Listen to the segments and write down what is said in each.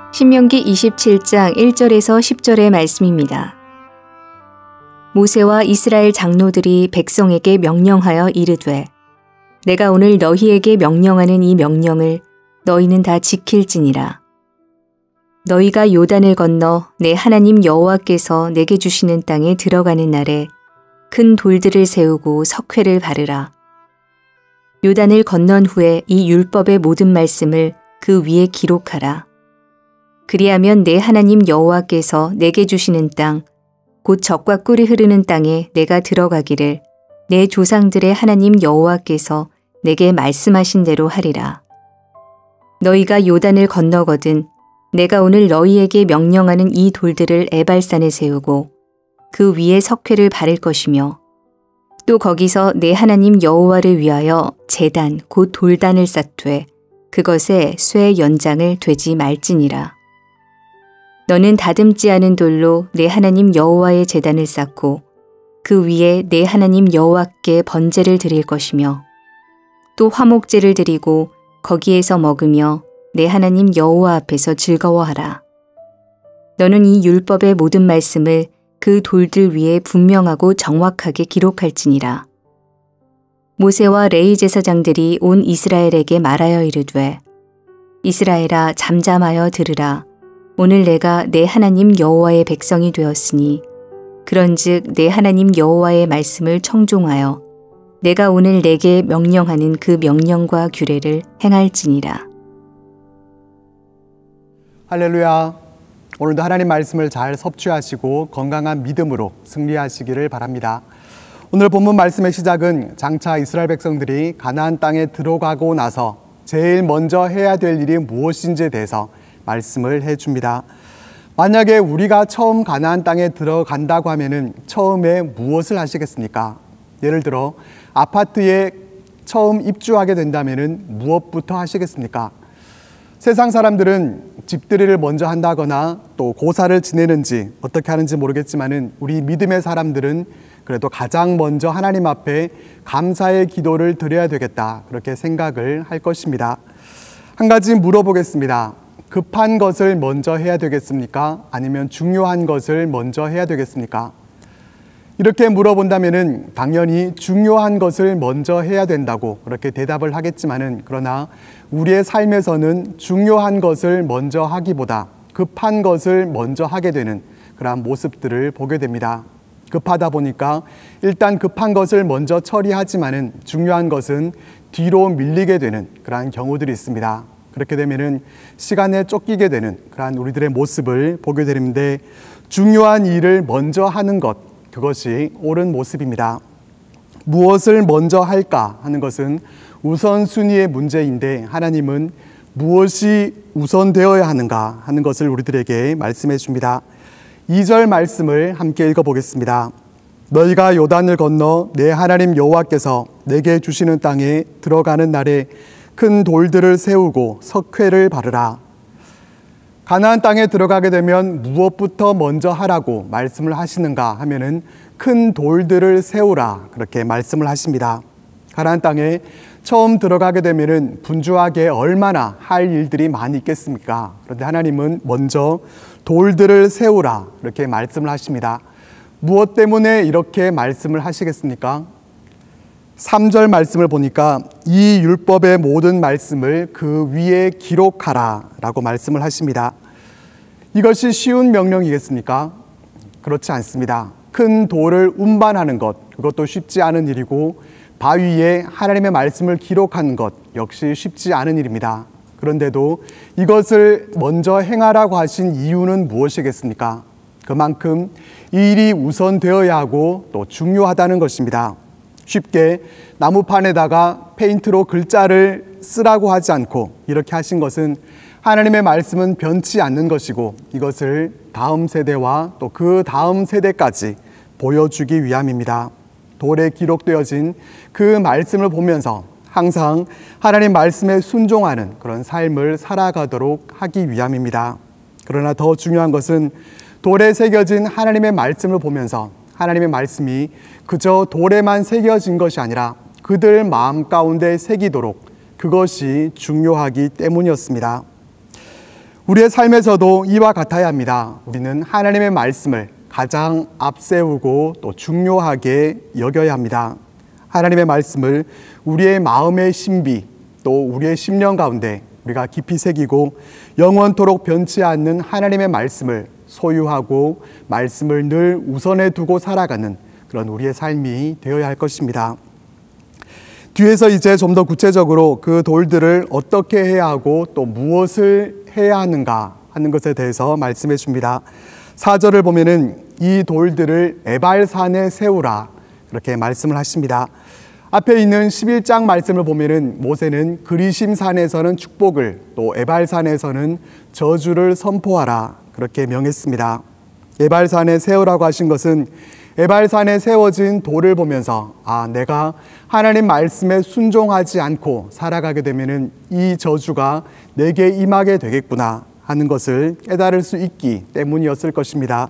신명기 27장 1절에서 10절의 말씀입니다. 모세와 이스라엘 장로들이 백성에게 명령하여 이르되 내가 오늘 너희에게 명령하는 이 명령을 너희는 다 지킬지니라. 너희가 요단을 건너 내 하나님 여호와께서 내게 주시는 땅에 들어가는 날에 큰 돌들을 세우고 석회를 바르라. 요단을 건넌 후에 이 율법의 모든 말씀을 그 위에 기록하라. 그리하면 내 하나님 여호와께서 내게 주시는 땅, 곧 젖과 꿀이 흐르는 땅에 내가 들어가기를 내 조상들의 하나님 여호와께서 내게 말씀하신 대로 하리라. 너희가 요단을 건너거든 내가 오늘 너희에게 명령하는 이 돌들을 에발산에 세우고 그 위에 석회를 바를 것이며 또 거기서 내 하나님 여호와를 위하여 제단 곧 돌단을 쌓되 그것에 쇠 연장을 되지 말지니라. 너는 다듬지 않은 돌로 내 하나님 여호와의 제단을 쌓고 그 위에 내 하나님 여호와께 번제를 드릴 것이며 또 화목제를 드리고 거기에서 먹으며 내 하나님 여호와 앞에서 즐거워하라. 너는 이 율법의 모든 말씀을 그 돌들 위에 분명하고 정확하게 기록할지니라. 모세와 레위 제사장들이 온 이스라엘에게 말하여 이르되 이스라엘아 잠잠하여 들으라. 오늘 내가 내 하나님 여호와의 백성이 되었으니 그런즉 내 하나님 여호와의 말씀을 청종하여 내가 오늘 내게 명령하는 그 명령과 규례를 행할지니라. 할렐루야. 오늘도 하나님 말씀을 잘 섭취하시고 건강한 믿음으로 승리하시기를 바랍니다. 오늘 본문 말씀의 시작은 장차 이스라엘 백성들이 가나안 땅에 들어가고 나서 제일 먼저 해야 될 일이 무엇인지에 대해서 말씀을 해줍니다. 만약에 우리가 처음 가나안 땅에 들어간다고 하면은 처음에 무엇을 하시겠습니까? 예를 들어 아파트에 처음 입주하게 된다면은 무엇부터 하시겠습니까? 세상 사람들은 집들이를 먼저 한다거나 또 고사를 지내는지 어떻게 하는지 모르겠지만은 우리 믿음의 사람들은 그래도 가장 먼저 하나님 앞에 감사의 기도를 드려야 되겠다, 그렇게 생각을 할 것입니다. 한 가지 물어보겠습니다. 급한 것을 먼저 해야 되겠습니까? 아니면 중요한 것을 먼저 해야 되겠습니까? 이렇게 물어본다면은 당연히 중요한 것을 먼저 해야 된다고 그렇게 대답을 하겠지만은, 그러나 우리의 삶에서는 중요한 것을 먼저 하기보다 급한 것을 먼저 하게 되는 그러한 모습들을 보게 됩니다. 급하다 보니까 일단 급한 것을 먼저 처리하지만은 중요한 것은 뒤로 밀리게 되는 그러한 경우들이 있습니다. 그렇게 되면은 시간에 쫓기게 되는 그러한 우리들의 모습을 보게 되는데, 중요한 일을 먼저 하는 것, 그것이 옳은 모습입니다. 무엇을 먼저 할까 하는 것은 우선순위의 문제인데, 하나님은 무엇이 우선되어야 하는가 하는 것을 우리들에게 말씀해 줍니다. 2절 말씀을 함께 읽어보겠습니다. 너희가 요단을 건너 내 하나님 여호와께서 내게 주시는 땅에 들어가는 날에 큰 돌들을 세우고 석회를 바르라. 가나안 땅에 들어가게 되면 무엇부터 먼저 하라고 말씀을 하시는가 하면은 큰 돌들을 세우라, 그렇게 말씀을 하십니다. 가나안 땅에 처음 들어가게 되면은 분주하게 얼마나 할 일들이 많이 있겠습니까? 그런데 하나님은 먼저 돌들을 세우라, 이렇게 말씀을 하십니다. 무엇 때문에 이렇게 말씀을 하시겠습니까? 3절 말씀을 보니까 이 율법의 모든 말씀을 그 위에 기록하라 라고 말씀을 하십니다. 이것이 쉬운 명령이겠습니까? 그렇지 않습니다. 큰 돌을 운반하는 것, 그것도 쉽지 않은 일이고, 바위에 하나님의 말씀을 기록하는 것 역시 쉽지 않은 일입니다. 그런데도 이것을 먼저 행하라고 하신 이유는 무엇이겠습니까? 그만큼 이 일이 우선되어야 하고 또 중요하다는 것입니다. 쉽게 나무판에다가 페인트로 글자를 쓰라고 하지 않고 이렇게 하신 것은 하나님의 말씀은 변치 않는 것이고, 이것을 다음 세대와 또 그 다음 세대까지 보여주기 위함입니다. 돌에 기록되어진 그 말씀을 보면서 항상 하나님 말씀에 순종하는 그런 삶을 살아가도록 하기 위함입니다. 그러나 더 중요한 것은 돌에 새겨진 하나님의 말씀을 보면서 하나님의 말씀이 그저 돌에만 새겨진 것이 아니라 그들 마음 가운데 새기도록, 그것이 중요하기 때문이었습니다. 우리의 삶에서도 이와 같아야 합니다. 우리는 하나님의 말씀을 가장 앞세우고 또 중요하게 여겨야 합니다. 하나님의 말씀을 우리의 마음의 신비 또 우리의 심령 가운데 우리가 깊이 새기고 영원토록 변치 않는 하나님의 말씀을 소유하고 말씀을 늘 우선에 두고 살아가는 그런 우리의 삶이 되어야 할 것입니다. 뒤에서 이제 좀 더 구체적으로 그 돌들을 어떻게 해야 하고 또 무엇을 해야 하는가 하는 것에 대해서 말씀해 줍니다. 4절을 보면은 이 돌들을 에발산에 세우라 그렇게 말씀을 하십니다. 앞에 있는 11장 말씀을 보면은 모세는 그리심산에서는 축복을 또 에발산에서는 저주를 선포하라 그렇게 명했습니다. 에발산에 세우라고 하신 것은 에발산에 세워진 돌을 보면서 내가 하나님 말씀에 순종하지 않고 살아가게 되면은 이 저주가 내게 임하게 되겠구나 하는 것을 깨달을 수 있기 때문이었을 것입니다.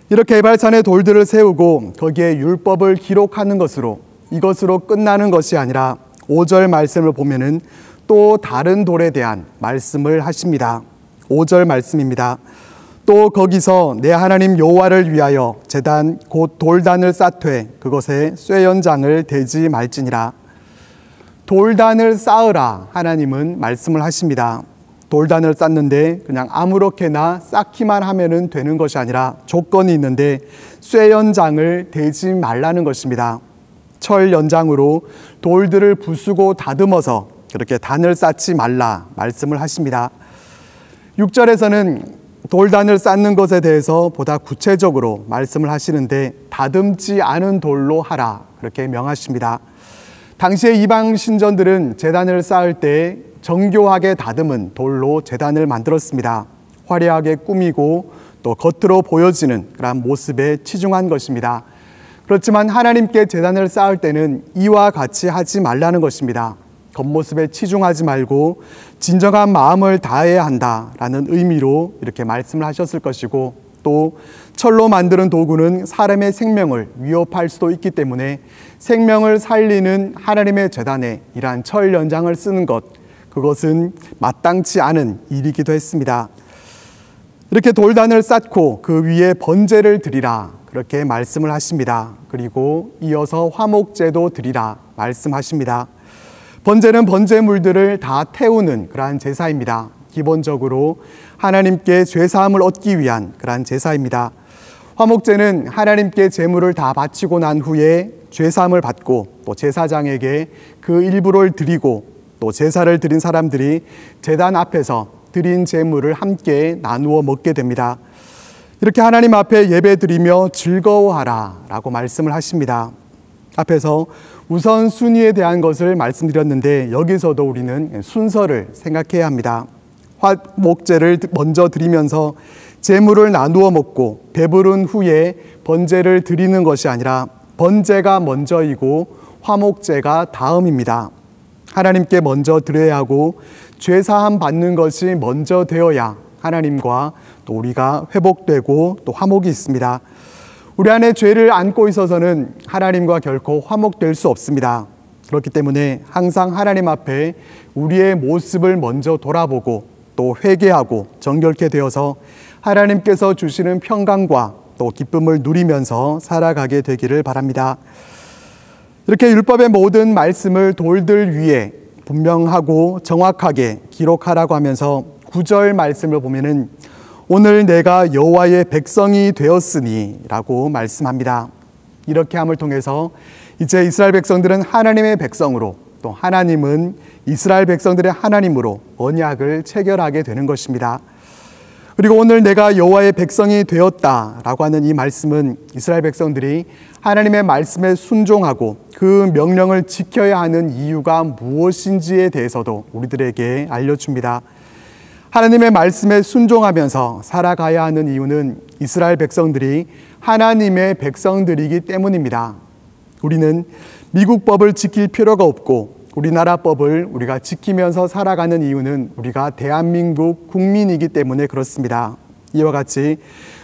이렇게 에발산에 돌들을 세우고 거기에 율법을 기록하는 것으로 이것으로 끝나는 것이 아니라 5절 말씀을 보면은 또 다른 돌에 대한 말씀을 하십니다. 5절 말씀입니다. 또 거기서 내 하나님 여호와를 위하여 제단 곧 돌단을 쌓되 그것에 쇠연장을 대지 말지니라. 돌단을 쌓으라 하나님은 말씀을 하십니다. 돌단을 쌓는데 그냥 아무렇게나 쌓기만 하면은 되는 것이 아니라 조건이 있는데 쇠연장을 대지 말라는 것입니다. 철 연장으로 돌들을 부수고 다듬어서 그렇게 단을 쌓지 말라 말씀을 하십니다. 6절에서는 돌단을 쌓는 것에 대해서 보다 구체적으로 말씀을 하시는데 다듬지 않은 돌로 하라 그렇게 명하십니다. 당시의 이방 신전들은 제단을 쌓을 때 정교하게 다듬은 돌로 제단을 만들었습니다. 화려하게 꾸미고 또 겉으로 보여지는 그런 모습에 치중한 것입니다. 그렇지만 하나님께 제단을 쌓을 때는 이와 같이 하지 말라는 것입니다. 겉모습에 치중하지 말고 진정한 마음을 다해야 한다라는 의미로 이렇게 말씀을 하셨을 것이고 또 철로 만드는 도구는 사람의 생명을 위협할 수도 있기 때문에 생명을 살리는 하나님의 제단에 이러한 철 연장을 쓰는 것 그것은 마땅치 않은 일이기도 했습니다. 이렇게 돌단을 쌓고 그 위에 번제를 드리라 그렇게 말씀을 하십니다. 그리고 이어서 화목제도 드리라 말씀하십니다. 번제는 번제물들을 다 태우는 그러한 제사입니다. 기본적으로 하나님께 죄사함을 얻기 위한 그러한 제사입니다. 화목제는 하나님께 제물을 다 바치고 난 후에 죄사함을 받고 또 제사장에게 그 일부를 드리고 또 제사를 드린 사람들이 제단 앞에서 드린 제물을 함께 나누어 먹게 됩니다. 이렇게 하나님 앞에 예배드리며 즐거워하라 라고 말씀을 하십니다. 앞에서 우선순위에 대한 것을 말씀드렸는데 여기서도 우리는 순서를 생각해야 합니다. 화목제를 먼저 드리면서 제물을 나누어 먹고 배부른 후에 번제를 드리는 것이 아니라 번제가 먼저이고 화목제가 다음입니다. 하나님께 먼저 드려야 하고 죄사함 받는 것이 먼저 되어야 하나님과 또 우리가 회복되고 또 화목이 있습니다. 우리 안에 죄를 안고 있어서는 하나님과 결코 화목될 수 없습니다. 그렇기 때문에 항상 하나님 앞에 우리의 모습을 먼저 돌아보고 또 회개하고 정결케 되어서 하나님께서 주시는 평강과 또 기쁨을 누리면서 살아가게 되기를 바랍니다. 이렇게 율법의 모든 말씀을 돌들 위에 분명하고 정확하게 기록하라고 하면서 9절 말씀을 보면은 오늘 내가 여호와의 백성이 되었으니 라고 말씀합니다. 이렇게 함을 통해서 이제 이스라엘 백성들은 하나님의 백성으로 또 하나님은 이스라엘 백성들의 하나님으로 언약을 체결하게 되는 것입니다. 그리고 오늘 내가 여호와의 백성이 되었다라고 하는 이 말씀은 이스라엘 백성들이 하나님의 말씀에 순종하고 그 명령을 지켜야 하는 이유가 무엇인지에 대해서도 우리들에게 알려줍니다. 하나님의 말씀에 순종하면서 살아가야 하는 이유는 이스라엘 백성들이 하나님의 백성들이기 때문입니다. 우리는 미국 법을 지킬 필요가 없고 우리나라 법을 우리가 지키면서 살아가는 이유는 우리가 대한민국 국민이기 때문에 그렇습니다. 이와 같이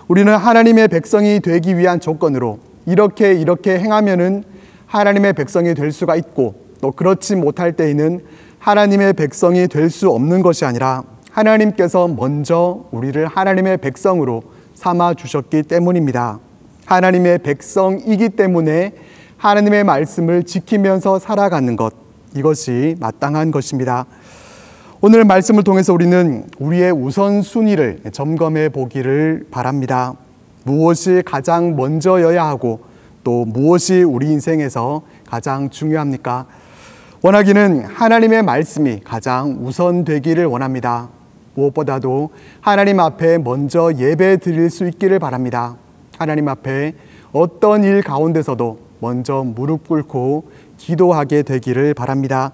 우리는 하나님의 백성이 되기 위한 조건으로 이렇게 행하면은 하나님의 백성이 될 수가 있고 또 그렇지 못할 때에는 하나님의 백성이 될 수 없는 것이 아니라 하나님께서 먼저 우리를 하나님의 백성으로 삼아 주셨기 때문입니다. 하나님의 백성이기 때문에 하나님의 말씀을 지키면서 살아가는 것, 이것이 마땅한 것입니다. 오늘 말씀을 통해서 우리는 우리의 우선순위를 점검해 보기를 바랍니다. 무엇이 가장 먼저여야 하고 또 무엇이 우리 인생에서 가장 중요합니까? 원하기는 하나님의 말씀이 가장 우선되기를 원합니다. 무엇보다도 하나님 앞에 먼저 예배 드릴 수 있기를 바랍니다. 하나님 앞에 어떤 일 가운데서도 먼저 무릎 꿇고 기도하게 되기를 바랍니다.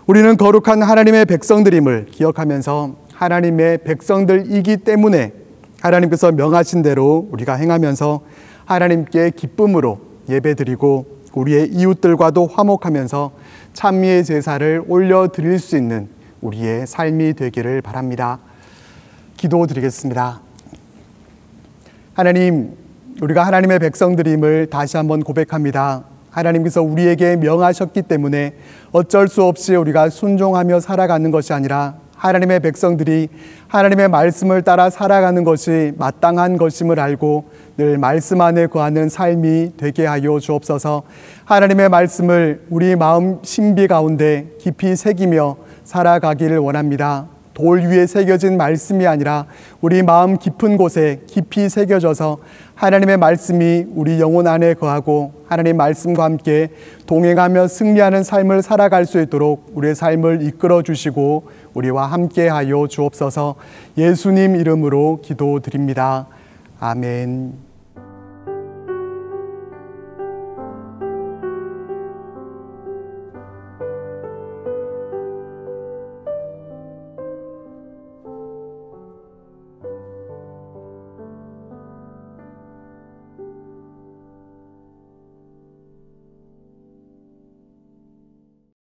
우리는 거룩한 하나님의 백성들임을 기억하면서 하나님의 백성들이기 때문에 하나님께서 명하신 대로 우리가 행하면서 하나님께 기쁨으로 예배드리고 우리의 이웃들과도 화목하면서 찬미의 제사를 올려드릴 수 있는 우리의 삶이 되기를 바랍니다. 기도드리겠습니다. 하나님, 우리가 하나님의 백성들임을 다시 한번 고백합니다. 하나님께서 우리에게 명하셨기 때문에 어쩔 수 없이 우리가 순종하며 살아가는 것이 아니라 하나님의 백성들이 하나님의 말씀을 따라 살아가는 것이 마땅한 것임을 알고 늘 말씀 안에 거하는 삶이 되게 하여 주옵소서. 하나님의 말씀을 우리 마음 신비 가운데 깊이 새기며 살아가기를 원합니다. 돌 위에 새겨진 말씀이 아니라 우리 마음 깊은 곳에 깊이 새겨져서 하나님의 말씀이 우리 영혼 안에 거하고 하나님 말씀과 함께 동행하며 승리하는 삶을 살아갈 수 있도록 우리의 삶을 이끌어 주시고 우리와 함께 하여 주옵소서. 예수님 이름으로 기도드립니다. 아멘.